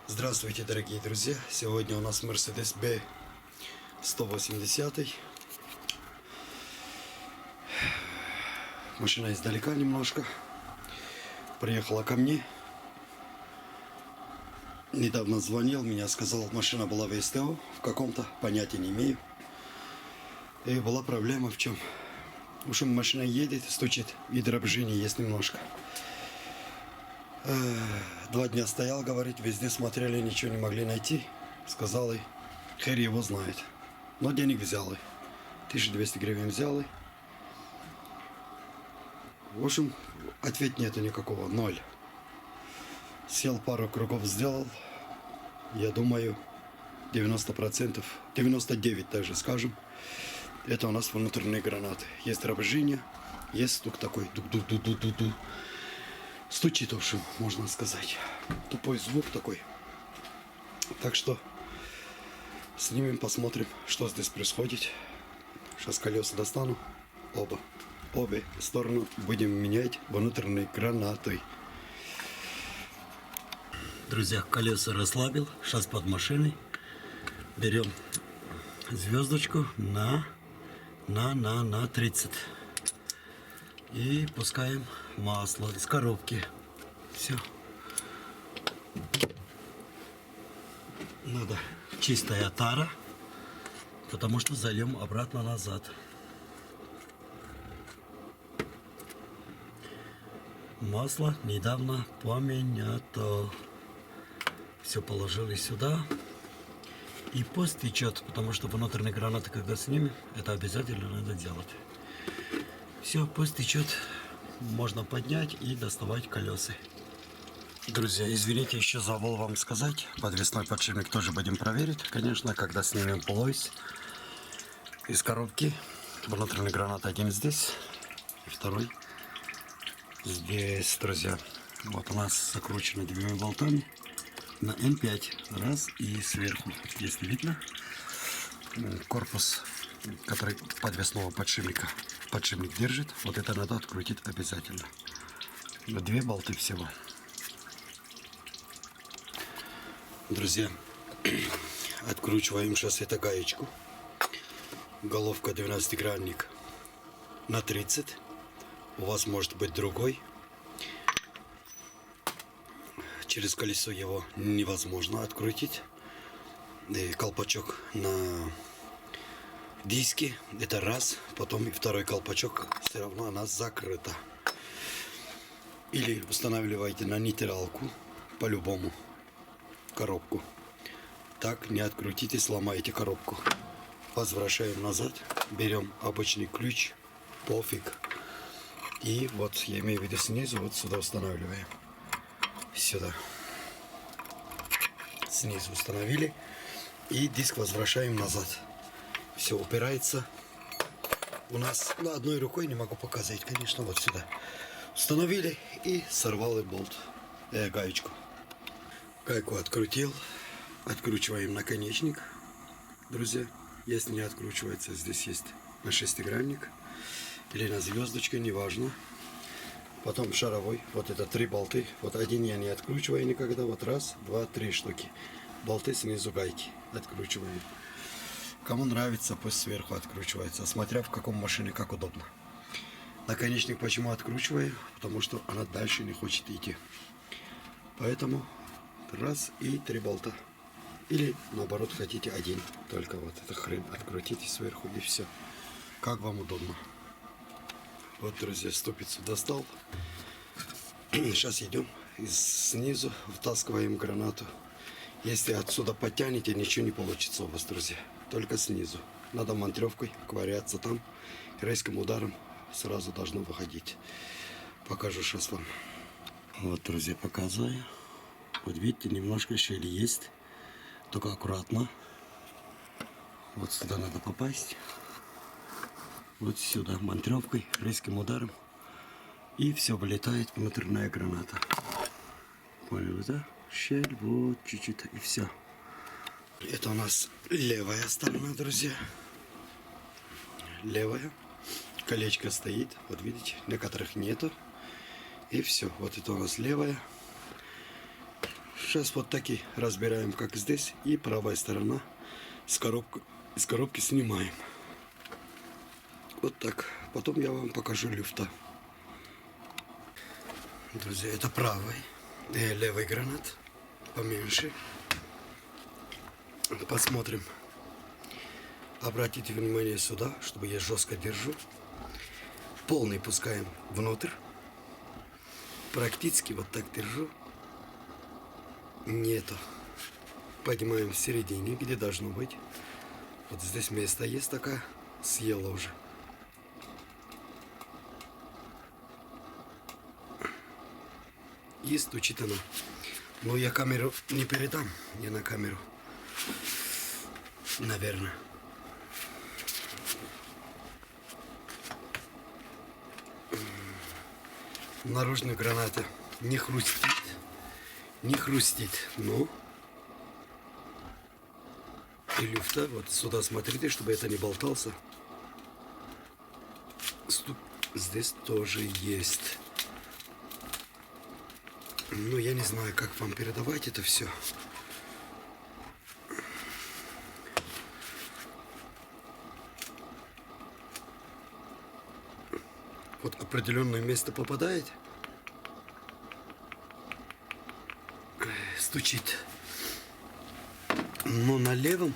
Здравствуйте, дорогие друзья! Сегодня у нас Mercedes B 180. Машина издалека немножко. Приехала ко мне. Недавно звонил, меня сказал, машина была в СТО в каком-то, понятия не имею. И была проблема в чем? В общем, машина едет, стучит, и дребезжение есть немножко. 2 дня стоял, говорит, везде смотрели, ничего не могли найти. Сказал и хер его знает. Но денег взял и 1200 гривен взял и. В общем, ответ нету никакого, 0. Сел, пару кругов сделал. Я думаю, 90%, 99% даже скажем, это у нас внутренние гранаты. Есть дребезжение, есть стук такой, дук-дук-дук-дук-дук. Стучит, в общем, можно сказать. Тупой звук такой. Так что снимем, посмотрим, что здесь происходит. Сейчас колеса достану. Обе стороны будем менять внутренней гранатой. Друзья, колеса расслабил. Сейчас под машиной. Берем звездочку на 30. И пускаем масло из коробки. Все. Надо чистая тара, потому что зальем обратно назад. Масло недавно поменято. Все положили сюда. И пусть течет, потому что внутренние гранаты, когда снимем, это обязательно надо делать. Все, пусть течет. Можно поднять и доставать колеса. Друзья, извините, еще забыл вам сказать. Подвесной подшипник тоже будем проверить. Конечно, когда снимем полось из коробки. Внутренний гранат один здесь. И второй здесь, друзья. Вот у нас закручено 2 болтами на М5. Раз и сверху, если видно, корпус, который подвесного подшипника. Подшипник держит. Вот это надо открутить обязательно. 2 болты всего. Друзья, откручиваем сейчас эту гаечку. Головка 12-гранник на 30. У вас может быть другой. Через колесо его невозможно открутить. И колпачок на диске. Это раз. Потом и второй колпачок. Все равно она закрыта. Или устанавливаете на нейтралку. По-любому. Коробку. Так не открутите, сломаете коробку. Возвращаем назад. Берем обычный ключ. Пофиг. И вот, я имею в виду снизу, вот сюда устанавливаем. Сюда. Снизу установили. И диск возвращаем назад. Все упирается. У нас на одной рукой, не могу показать, конечно, вот сюда. Установили и сорвал болт. Гаечку. Гайку открутил. Откручиваем наконечник. Друзья, если не откручивается, здесь есть на шестигранник. Или на звездочке, неважно. Потом шаровой. Вот это 3 болты. Вот один я не откручиваю никогда. Вот раз, два, 3 штуки. Болты снизу гайки. Откручиваем. Кому нравится, пусть сверху откручивается. Смотря в каком машине, как удобно. Наконечник почему откручиваю? Потому что она дальше не хочет идти. Поэтому раз и 3 болта. Или наоборот хотите один. Только вот эта хрень открутите сверху и все. Как вам удобно. Вот, друзья, ступицу достал. Сейчас идем. И снизу втаскиваем гранату. Если отсюда подтянете, ничего не получится у вас, друзья. Только снизу. Надо монтировкой ковыряться там. Резким ударом сразу должно выходить. Покажу сейчас вам. Вот, друзья, показываю. Вот видите, немножко щели есть. Только аккуратно. Вот сюда надо попасть. Вот сюда монтировкой, резким ударом. И все, вылетает внутренняя граната. Понял, да? Щель, вот чуть-чуть, и все. Это у нас левая сторона, друзья. Левая. Колечко стоит. Вот видите, некоторых нету. И все. Вот это у нас левая. сейчас вот таки разбираем, как здесь. И правая сторона из коробки снимаем. Вот так. Потом я вам покажу люфта. Друзья, это правый. Левый гранат. Поменьше. Посмотрим. Обратите внимание сюда, чтобы я жестко держу. Полный пускаем внутрь. Практически вот так держу. Нету. Поднимаем в середине, где должно быть. Вот здесь место есть такая. Съела уже. И стучит она. Но я камеру не передам. Я на камеру. Наверное. Наружная граната не хрустит. Не хрустит. Но и люфта. Вот сюда смотрите, чтобы это не болтался. Стук здесь тоже есть. Ну, я не знаю, как вам передавать это все. Вот определенное место попадает. Стучит. Но на левом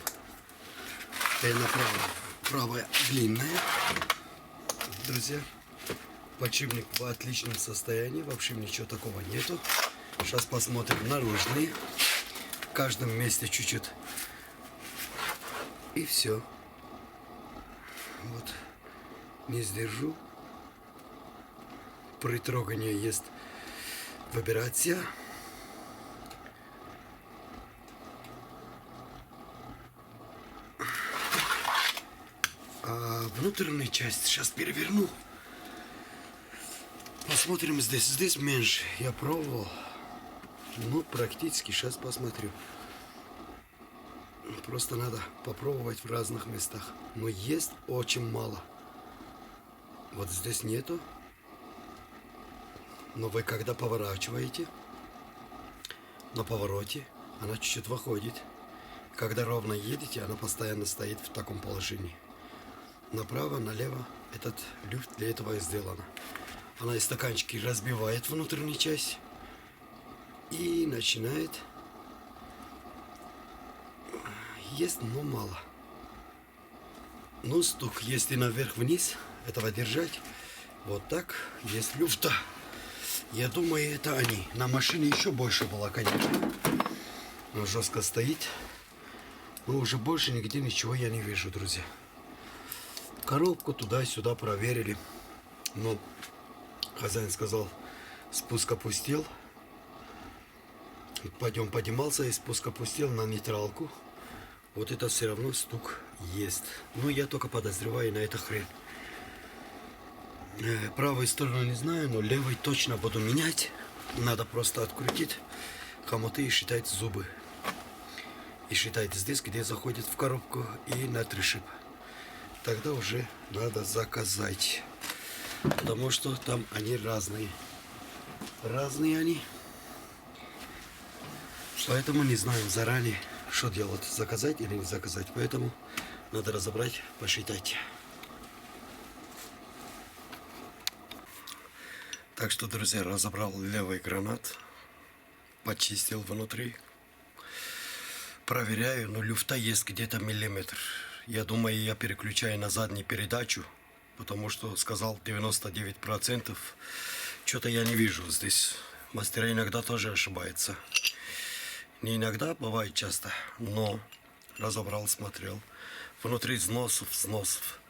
и на правом. Правая длинная. Друзья, подшипник в отличном состоянии. Вообще ничего такого нету. Сейчас посмотрим наружные. В каждом месте чуть-чуть. И все. Вот. Не сдержу. При трогании есть вибрация. А внутренняя часть сейчас переверну. Посмотрим здесь. Здесь меньше. Я пробовал. Ну, практически сейчас посмотрю. Просто надо попробовать в разных местах. Но есть очень мало. Вот здесь нету. Но вы когда поворачиваете, на повороте она чуть-чуть выходит. Когда ровно едете, она постоянно стоит в таком положении. Направо, налево этот люфт для этого и сделана. Она из стаканчики разбивает внутреннюю часть и начинает. Есть, но мало. Ну, стук, если наверх-вниз этого держать, вот так, есть люфта. Я думаю, это они. На машине еще больше было, конечно. Но жестко стоит. Но уже больше нигде ничего я не вижу, друзья. Коробку туда-сюда проверили. Но хозяин сказал, спуск опустил. Пойдем поднимался и спуск опустил на нейтралку. Вот это все равно стук есть. Но я только подозреваю на это хрень. Правую сторону не знаю, но левой точно буду менять. Надо просто открутить хомуты и считать зубы. И считать здесь, где заходит в коробку, и на тришип. Тогда уже надо заказать. Потому что там они разные. Разные они. Поэтому не знаем заранее, что делать. Заказать или не заказать. Поэтому надо разобрать, посчитать. Так что, друзья, разобрал левый гранат, почистил внутри, проверяю, но люфта есть где-то миллиметр. Я думаю, я переключаю на заднюю передачу, потому что сказал 99%. Что-то я не вижу здесь. Мастера иногда тоже ошибаются. Не иногда, бывает часто, но разобрал, смотрел. Внутри взносов.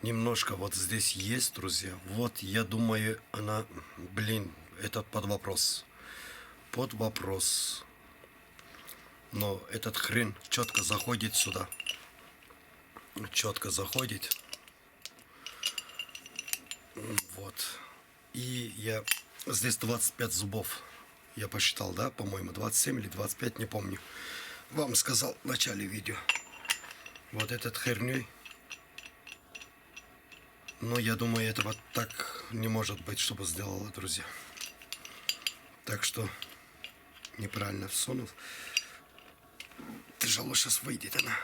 Немножко вот здесь есть, друзья. Вот, я думаю, она, этот под вопрос. Под вопрос. Но этот хрен четко заходит сюда. Четко заходит. Вот. И я... Здесь 25 зубов. Я посчитал, да, по-моему, 27 или 25, не помню. Вам сказал в начале видео. Вот этот херней. Но я думаю, этого так не может быть, чтобы сделала, друзья. Так что неправильно всунул. Тяжело сейчас выйдет она.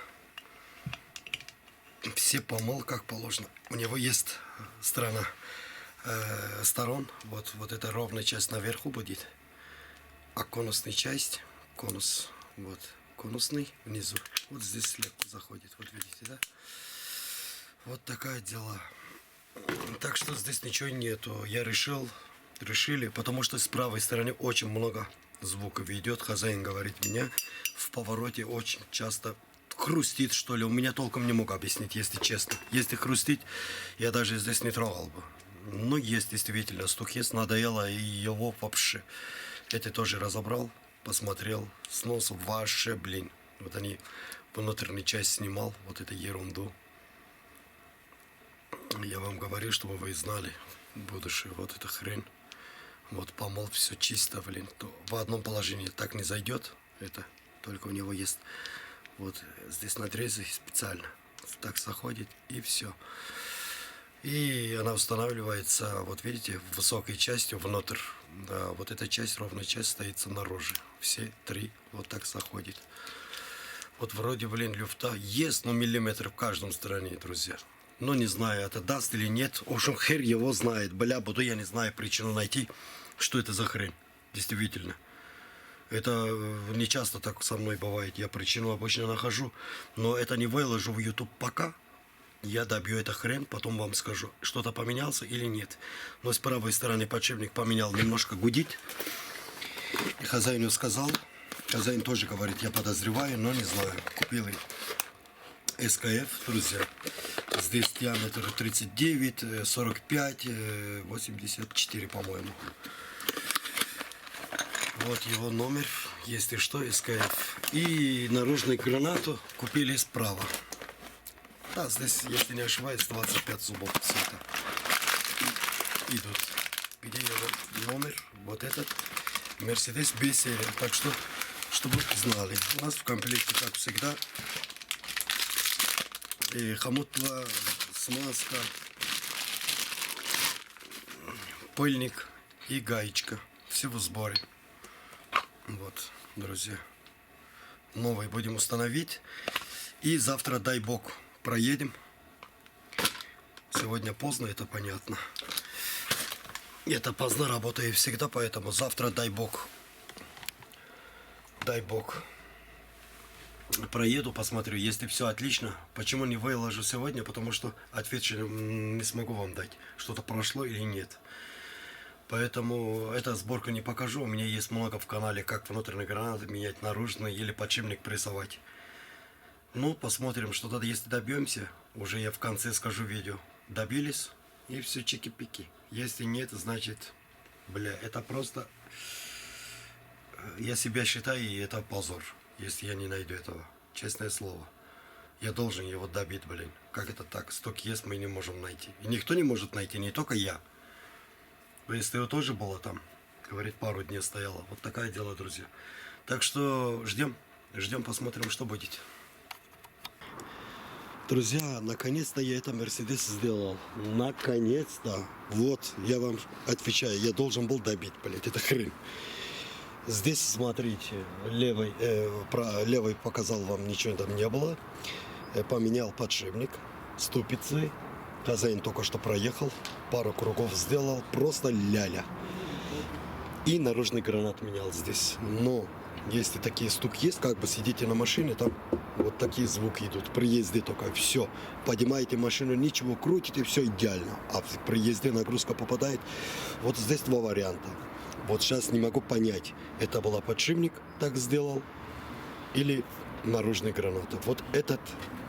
Все помыл как положено. У него есть сторон. Вот эта ровная часть наверху будет. А конусная часть, конус, вот, конусный внизу. Вот здесь слегка заходит. Вот видите, да? Вот такая дела. Так что здесь ничего нету. Я решили, потому что с правой стороны очень много звуков идет. Хозяин говорит, меня в повороте очень часто хрустит, что ли. У меня толком не мог объяснить, если честно. Если хрустит, я даже здесь не трогал бы. Ну, есть действительно, стук есть, надоело, и его вообще. Это тоже разобрал, посмотрел, снос вообще, блин. Вот они внутреннюю часть снимал, вот эту ерунду. Я вам говорю, чтобы вы знали будущее, вот эта хрень. Вот помол, все чисто, блин. То в одном положении так не зайдет, это только у него есть вот здесь надрезы специально. Так заходит и все. И она устанавливается, вот видите, высокой частью внутрь. Да, вот эта часть, ровная часть стоит снаружи. Все три вот так заходит. Вот вроде, блин, люфта есть, но миллиметр в каждом стороне, друзья. Но не знаю, это даст или нет. В общем, хер его знает. Бля, буду я не знаю причину найти, что это за хрень. Действительно. Это не часто так со мной бывает. Я причину обычно нахожу. Но это не выложу в YouTube пока. Я добью эту хрень, потом вам скажу, что-то поменялся или нет. Но с правой стороны подшипник поменял, немножко гудит. И хозяину сказал. Хозяин тоже говорит, я подозреваю, но не знаю. Купил СКФ, друзья. Здесь диаметр 39, 45, 84, по-моему. Вот его номер, если что, СКФ. И наружную гранату купили справа. Да, здесь, если не ошибаюсь, 25 зубов цвета идут. Где его номер? Вот этот. Mercedes B-серия. Так что, чтобы знали. У нас в комплекте, как всегда, и хомутла, смазка, пыльник и гаечка. Все в сборе. Вот, друзья. Новый будем установить. И завтра, дай бог, проедем. Сегодня поздно, это понятно. Это поздно работаю всегда, поэтому завтра, дай бог, проеду, посмотрю, если все отлично. Почему не выложу сегодня? Потому что ответ не смогу вам дать, что-то прошло или нет. Поэтому эту сборку не покажу. У меня есть много в канале, как внутренние гранаты менять, наружные или подшипник прессовать. Ну, посмотрим, что тогда, если добьемся, уже я в конце скажу видео. Добились, и все чики-пики. Если нет, значит, бля, это просто... Я себя считаю, и это позор, если я не найду этого. Честное слово. Я должен его добить, блин. Как это так? Сток есть, мы не можем найти. И никто не может найти, не только я. Если его тоже было там, говорит, пару дней стояло. Вот такое дело, друзья. Так что ждем, посмотрим, что будет. Друзья, наконец-то я это Мерседес сделал. Наконец-то. Вот, я вам отвечаю, я должен был добить, блядь, это хрень. Здесь, смотрите, левый показал вам, ничего там не было. Поменял подшипник, ступицы. Хозяин только что проехал, пару кругов сделал, просто ляля. И наружный гранат менял здесь. Но если такие стук есть, как бы сидите на машине, там вот такие звуки идут. При езде только все. Поднимаете машину, ничего, крутите, все идеально. А при езде нагрузка попадает. Вот здесь два варианта. Вот сейчас не могу понять, это был подшипник так сделал или наружный гранат. Вот этот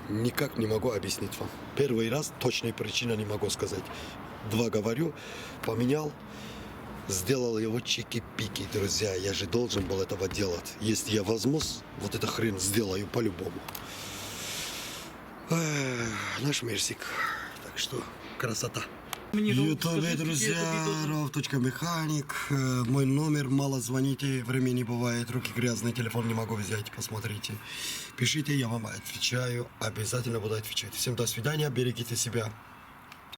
никак не могу объяснить вам. Первый раз точной причины не могу сказать. Два говорю, поменял. Сделал его чики-пики, друзья. Я же должен был этого делать. Если я возьмусь, вот это хрен сделаю по-любому. Наш Мерсик. Так что красота. В Ютубе, друзья, rov.mechanic. Мой номер, мало звоните, времени бывает, руки грязные, телефон не могу взять, посмотрите. Пишите, я вам отвечаю, обязательно буду отвечать. Всем до свидания, берегите себя.